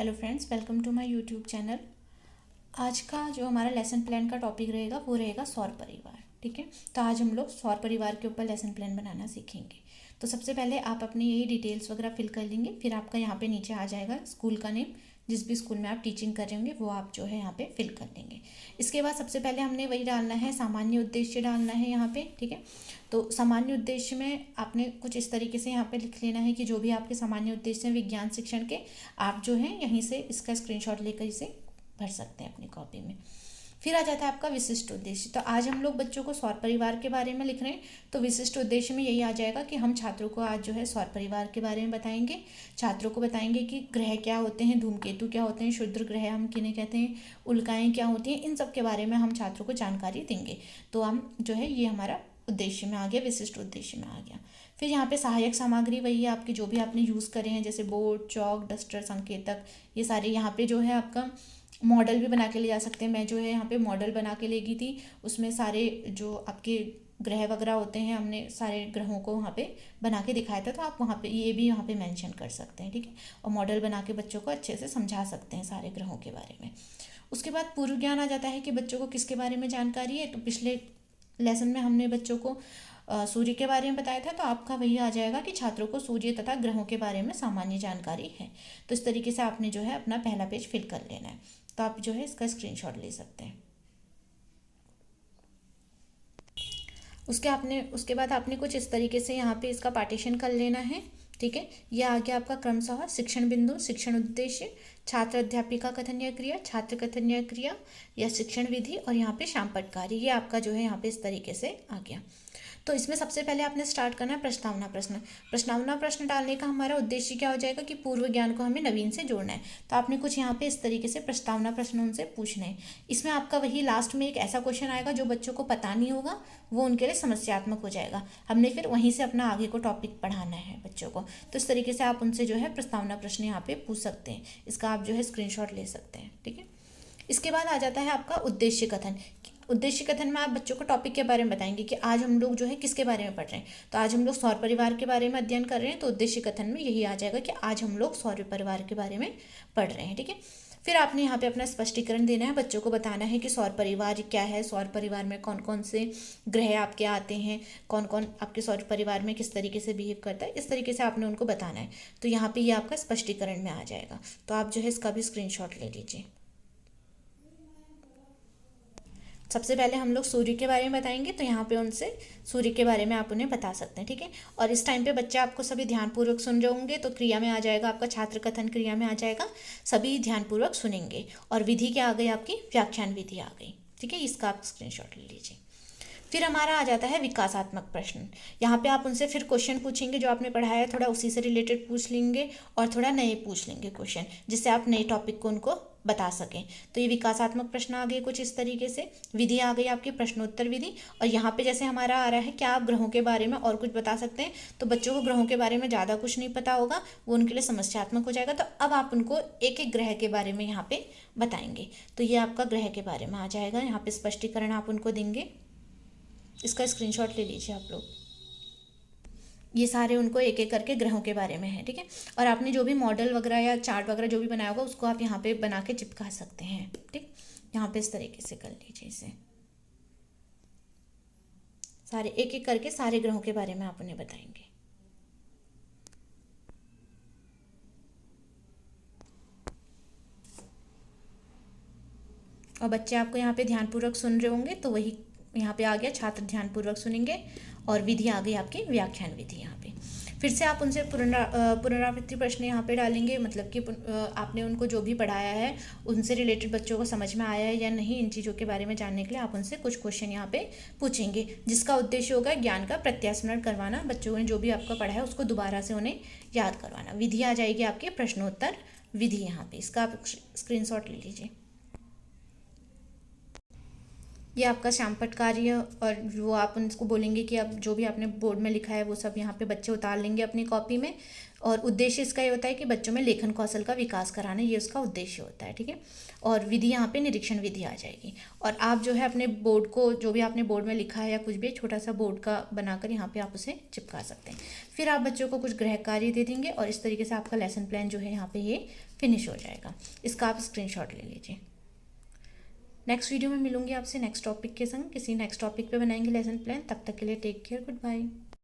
Hello friends, welcome to my YouTube channel. आज का जो हमारा लेसन प्लान का टॉपिक रहेगा वो रहेगा सौर परिवार। ठीक है, तो आज हम लोग सौर परिवार के ऊपर लेसन प्लान बनाना सीखेंगे। तो सबसे पहले आप अपनी यही डिटेल्स वगैरह फिल कर लेंगे, फिर आपका यहाँ पे नीचे आ जाएगा स्कूल का नेम। जिस भी स्कूल में आप टीचिंग कर रहे होंगे वो आप जो है यहाँ पे फिल कर लेंगे। इसके बाद सबसे पहले हमने वही डालना है, सामान्य उद्देश्य डालना है यहाँ पे। ठीक है, तो सामान्य उद्देश्य में आपने कुछ इस तरीके से यहाँ पे लिख लेना है कि जो भी आपके सामान्य उद्देश्य हैं विज्ञान शिक्षण के, आप जो है यहीं से इसका स्क्रीनशॉट लेकर इसे भर सकते हैं अपनी कॉपी में। फिर आ जाता है आपका विशिष्ट उद्देश्य। तो आज हम लोग बच्चों को सौर परिवार के बारे में लिख रहे हैं, तो विशिष्ट उद्देश्य में यही आ जाएगा कि हम छात्रों को आज जो है सौर परिवार के बारे में बताएंगे। छात्रों को बताएंगे कि ग्रह क्या होते हैं, धूमकेतु क्या होते हैं, क्षुद्र ग्रह हम किन्हें कहते हैं, उल्काएं क्या होती हैं, इन सब के बारे में हम छात्रों को जानकारी देंगे। तो हम जो है ये हमारा उद्देश्य में आ गया, विशिष्ट उद्देश्य में आ गया। फिर यहाँ पे सहायक सामग्री वही है आपकी जो भी आपने यूज़ करे हैं, जैसे बोर्ड, चौक, डस्टर, संकेतक, ये सारे। यहाँ पे जो है आपका मॉडल भी बना के ले जा सकते हैं। मैं जो है यहाँ पे मॉडल बना के ले गई थी, उसमें सारे जो आपके ग्रह वगैरह होते हैं हमने सारे ग्रहों को वहाँ पे बना के दिखाया था, तो आप वहाँ पे ये भी यहाँ पे मेंशन कर सकते हैं। ठीक है, और मॉडल बना के बच्चों को अच्छे से समझा सकते हैं सारे ग्रहों के बारे में। उसके बाद पूर्व ज्ञान आ जाता है कि बच्चों को किसके बारे में जानकारी है। तो पिछले लेसन में हमने बच्चों को सूर्य के बारे में बताया था, तो आपका वही आ जाएगा कि छात्रों को सूर्य तथा ग्रहों के बारे में सामान्य जानकारी है। तो इस तरीके से आपने जो है अपना पहला पेज फिल कर लेना है। तो आप जो है इसका स्क्रीनशॉट ले सकते हैं। उसके बाद आपने कुछ इस तरीके से यहाँ पे इसका पार्टीशन कर लेना है। ठीक है, यह आ गया आपका क्रमशः शिक्षण बिंदु, शिक्षण उद्देश्य, छात्र अध्यापिका कथन या क्रिया, छात्र कथन या क्रिया या शिक्षण विधि, और यहाँ पे शामपट कार्य। ये आपका जो है यहाँ पे इस तरीके से आ गया। तो इसमें सबसे पहले आपने स्टार्ट करना है प्रस्तावना प्रश्न। प्रस्तावना प्रश्न डालने का हमारा उद्देश्य क्या हो जाएगा कि पूर्व ज्ञान को हमें नवीन से जोड़ना है। तो आपने कुछ यहाँ पे इस तरीके से प्रस्तावना प्रश्न उनसे पूछने हैं। इसमें आपका वही लास्ट में एक ऐसा क्वेश्चन आएगा जो बच्चों को पता नहीं होगा, वो उनके लिए समस्यात्मक हो जाएगा। हमने फिर वहीं से अपना आगे को टॉपिक पढ़ाना है बच्चों को। तो इस तरीके से आप उनसे जो है प्रस्तावना प्रश्न यहाँ पे पूछ सकते हैं। इसका आप जो है स्क्रीनशॉट ले सकते हैं। ठीक है, इसके बाद आ जाता है आपका उद्देश्य कथन। उद्देश्य कथन में आप बच्चों को टॉपिक के बारे में बताएंगे कि आज हम लोग जो है किसके बारे में पढ़ रहे हैं। तो आज हम लोग सौर परिवार के बारे में अध्ययन कर रहे हैं, तो उद्देश्य कथन में यही आ जाएगा कि आज हम लोग सौर परिवार के बारे में पढ़ रहे हैं। ठीक है, फिर आपने यहाँ पे अपना स्पष्टीकरण देना है, बच्चों को बताना है कि सौर परिवार क्या है, सौर परिवार में कौन कौन से ग्रह आपके आते हैं, कौन कौन आपके सौर परिवार में किस तरीके से बिहेव करता है, इस तरीके से आपने उनको बताना है। तो यहाँ पे ये आपका स्पष्टीकरण में आ जाएगा। तो आप जो है इसका भी स्क्रीनशॉट ले लीजिए। सबसे पहले हम लोग सूर्य के बारे में बताएंगे, तो यहाँ पे उनसे सूर्य के बारे में आप उन्हें बता सकते हैं। ठीक है, और इस टाइम पे बच्चे आपको सभी ध्यानपूर्वक सुन रहे होंगे। तो क्रिया में आ जाएगा आपका छात्र कथन, क्रिया में आ जाएगा सभी ध्यानपूर्वक सुनेंगे। और विधि क्या आ गई आपकी, व्याख्यान विधि आ गई। ठीक है, इसका आप स्क्रीनशॉट ले लीजिए। फिर हमारा आ जाता है विकासात्मक प्रश्न। यहाँ पे आप उनसे फिर क्वेश्चन पूछेंगे जो आपने पढ़ाया है, थोड़ा उसी से रिलेटेड पूछ लेंगे और थोड़ा नए पूछ लेंगे क्वेश्चन, जिससे आप नए टॉपिक को उनको बता सकें। तो ये विकासात्मक प्रश्न आ गए कुछ इस तरीके से। विधि आ गई आपकी प्रश्नोत्तर विधि। और यहाँ पे जैसे हमारा आ रहा है क्या आप ग्रहों के बारे में और कुछ बता सकते हैं, तो बच्चों को ग्रहों के बारे में ज़्यादा कुछ नहीं पता होगा, वो उनके लिए समस्यात्मक हो जाएगा। तो अब आप उनको एक एक ग्रह के बारे में यहाँ पे बताएंगे। तो ये आपका ग्रह के बारे में आ जाएगा, यहाँ पे स्पष्टीकरण आप उनको देंगे। इसका स्क्रीनशॉट ले लीजिए आप लोग। ये सारे उनको एक एक करके ग्रहों के बारे में है। ठीक है, और आपने जो भी मॉडल वगैरह या चार्ट वगैरह जो भी बनाया होगा उसको आप यहाँ पे बना के चिपका सकते हैं। ठीक, यहाँ पे इस तरीके से कर लीजिए इसे। सारे एक एक करके सारे ग्रहों के बारे में आप उन्हें बताएंगे। और बच्चे आपको यहाँ पे ध्यानपूर्वक सुन रहे होंगे, तो वही यहाँ पे आ गया छात्र ध्यानपूर्वक सुनेंगे। और विधि आ गई आपकी व्याख्यान विधि। यहाँ पे फिर से आप उनसे पुनरावृत्ति प्रश्न यहाँ पे डालेंगे, मतलब कि आपने उनको जो भी पढ़ाया है उनसे रिलेटेड बच्चों को समझ में आया है या नहीं, इन चीज़ों के बारे में जानने के लिए आप उनसे कुछ क्वेश्चन यहाँ पे पूछेंगे, जिसका उद्देश्य होगा ज्ञान का प्रत्यास्मरण करवाना, बच्चों ने जो भी आपका पढ़ा है उसको दोबारा से उन्हें याद करवाना। विधि आ जाएगी आपके प्रश्नोत्तर विधि। यहाँ पे इसका आप स्क्रीनशॉट ले लीजिए। ये आपका शामपट कार्य, और वो आप उनको बोलेंगे कि अब जो भी आपने बोर्ड में लिखा है वो सब यहाँ पे बच्चे उतार लेंगे अपनी कॉपी में। और उद्देश्य इसका ये होता है कि बच्चों में लेखन कौशल का विकास कराना, ये उसका उद्देश्य होता है। ठीक है, और विधि यहाँ पे निरीक्षण विधि आ जाएगी। और आप जो है अपने बोर्ड को, जो भी आपने बोर्ड में लिखा है या कुछ भी, छोटा सा बोर्ड का बनाकर यहाँ पे आप उसे चिपका सकते हैं। फिर आप बच्चों को कुछ गृह कार्य दे देंगे और इस तरीके से आपका लेसन प्लान जो है यहाँ पे ये फिनिश हो जाएगा। इसका आप स्क्रीनशॉट ले लीजिए। नेक्स्ट वीडियो में मिलूंगी आपसे नेक्स्ट टॉपिक के संग, किसी नेक्स्ट टॉपिक पे बनाएंगे लेसन प्लान। तब तक के लिए टेक केयर, गुड बाय।